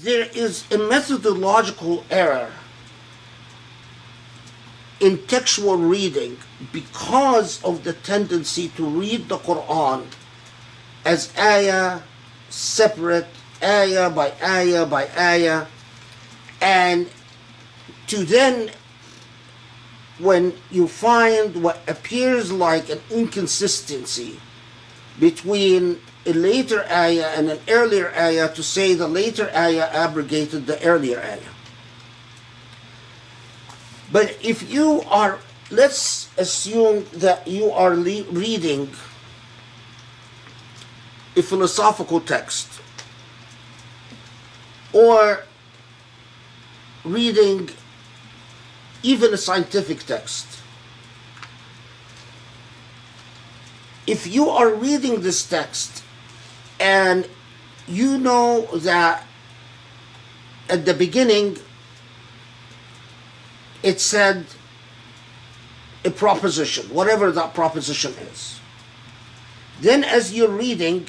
there is a methodological error in textual reading because of the tendency to read the Qur'an as ayah, separate, ayah by ayah by ayah, and to then, when you find what appears like an inconsistency between a later ayah and an earlier ayah, to say the later ayah abrogated the earlier ayah. But if you are, let's assume that you are reading a philosophical text, or reading even a scientific text. If you are reading this text and you know that at the beginning it said a proposition, whatever that proposition is, then as you're reading,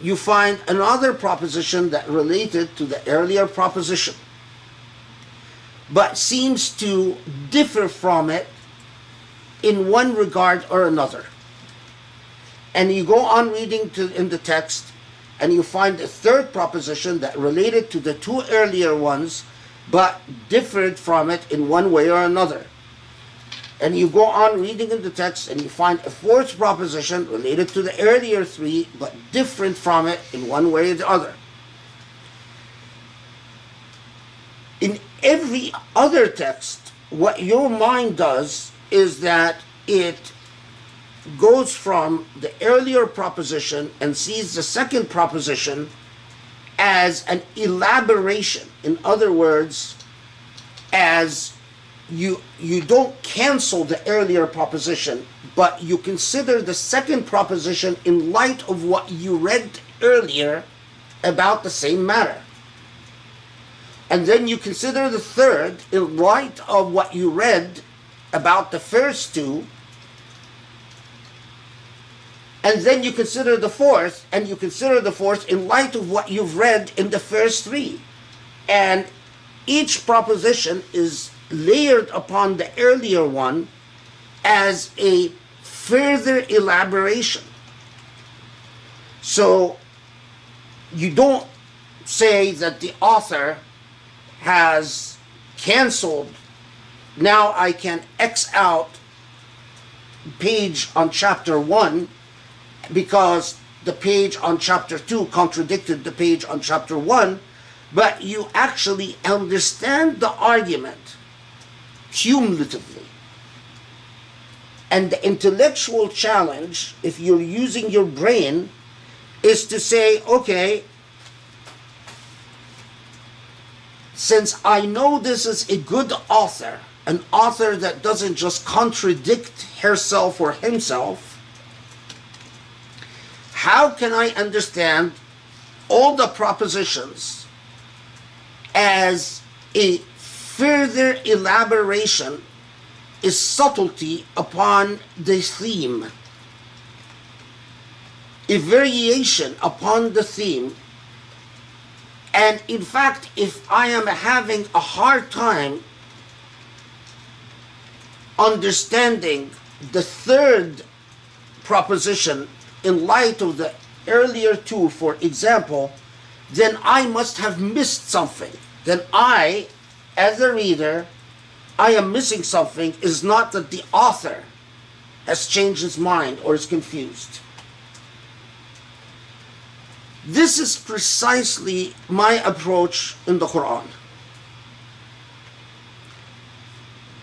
you find another proposition that related to the earlier proposition, but seems to differ from it in one regard or another. And you go on reading in the text, and you find a third proposition that related to the two earlier ones, but differed from it in one way or another. And you go on reading in the text, and you find a fourth proposition related to the earlier three, but different from it in one way or the other. In every other text, what your mind does is that it goes from the earlier proposition and sees the second proposition as an elaboration. In other words, as you don't cancel the earlier proposition, but you consider the second proposition in light of what you read earlier about the same matter. And then you consider the third in light of what you read about the first two. And then you consider the fourth, and you consider the fourth in light of what you've read in the first three. And each proposition is layered upon the earlier one as a further elaboration. So you don't say that the author has canceled, now I can X out page on chapter 1 because the page on chapter 2 contradicted the page on chapter 1, but you actually understand the argument cumulatively. And the intellectual challenge, if you're using your brain, is to say, okay, since I know this is a good author, an author that doesn't just contradict herself or himself, how can I understand all the propositions as a further elaboration, a subtlety upon the theme, a variation upon the theme? And in fact, if I am having a hard time understanding the third proposition in light of the earlier two, for example, then I must have missed something. Then I, as a reader, I am missing something. Is not that the author has changed his mind or is confused. This is precisely my approach in the Qur'an.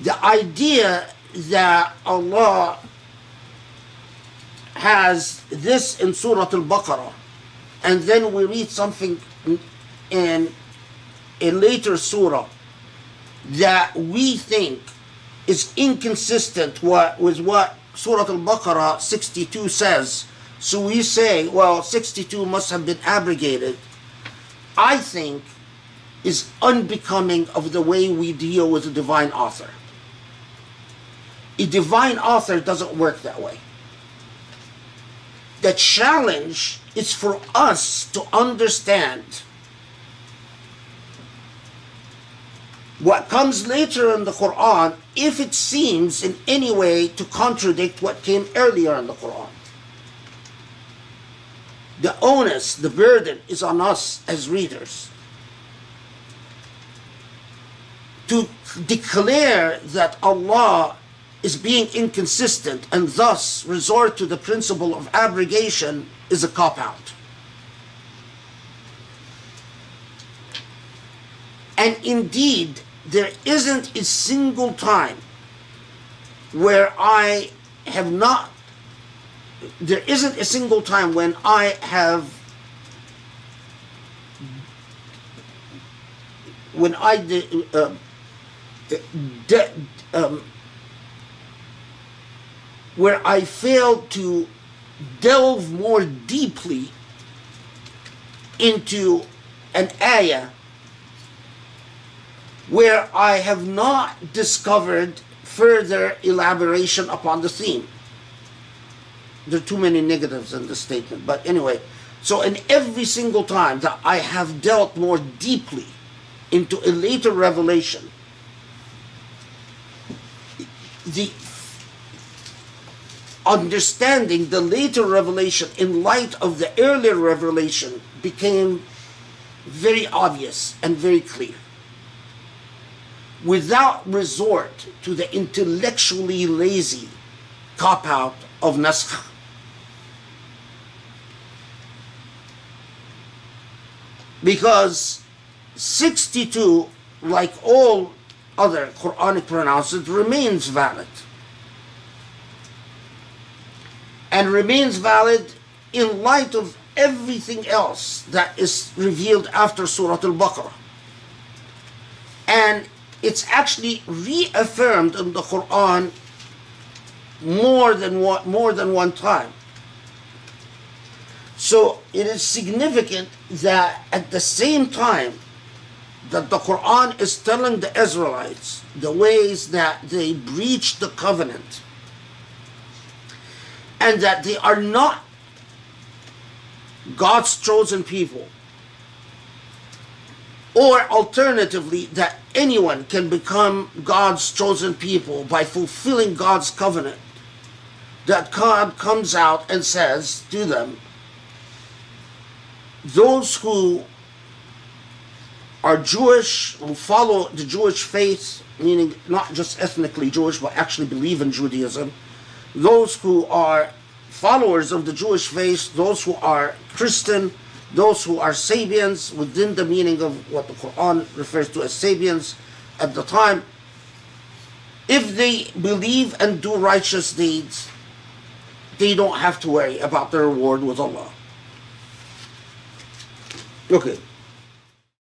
The idea that Allah has this in Surah Al-Baqarah, and then we read something in a later surah that we think is inconsistent with what Surah Al-Baqarah 62 says. So we say, well, 62 must have been abrogated. I think is unbecoming of the way we deal with a divine author. A divine author doesn't work that way. The challenge is for us to understand what comes later in the Qur'an, if it seems in any way to contradict what came earlier in the Qur'an. The onus, the burden is on us as readers to declare that Allah is being inconsistent and thus resort to the principle of abrogation is a cop-out. And indeed, there isn't a single time where I have not, there isn't a single time when I have, when I where I failed to delve more deeply into an ayah where I have not discovered further elaboration upon the theme. There are too many negatives in this statement, but anyway, so in every single time that I have delved more deeply into a later revelation, the understanding the later revelation in light of the earlier revelation became very obvious and very clear, without resort to the intellectually lazy cop-out of naskh. Because 62, like all other Quranic pronouncements, remains valid. And remains valid in light of everything else that is revealed after Surah Al-Baqarah. And it's actually reaffirmed in the Qur'an more than one time. So it is significant that at the same time that the Qur'an is telling the Israelites the ways that they breached the covenant and that they are not God's chosen people, or alternatively that anyone can become God's chosen people by fulfilling God's covenant, that God comes out and says to them, those who are Jewish, who follow the Jewish faith, meaning not just ethnically Jewish, but actually believe in Judaism, those who are followers of the Jewish faith, those who are Christian, those who are Sabians, within the meaning of what the Qur'an refers to as Sabians at the time, if they believe and do righteous deeds, they don't have to worry about their reward with Allah. Okay.